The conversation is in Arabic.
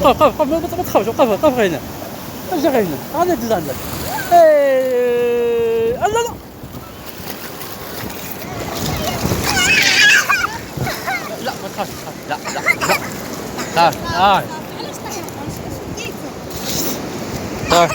وقف ما تخافش وقف غير هنا اجي غير هنا غادي ندوز عندك لا لا لا ما تخافش لا لا لا لا علاش طيحت؟ اش ديتو؟ صافي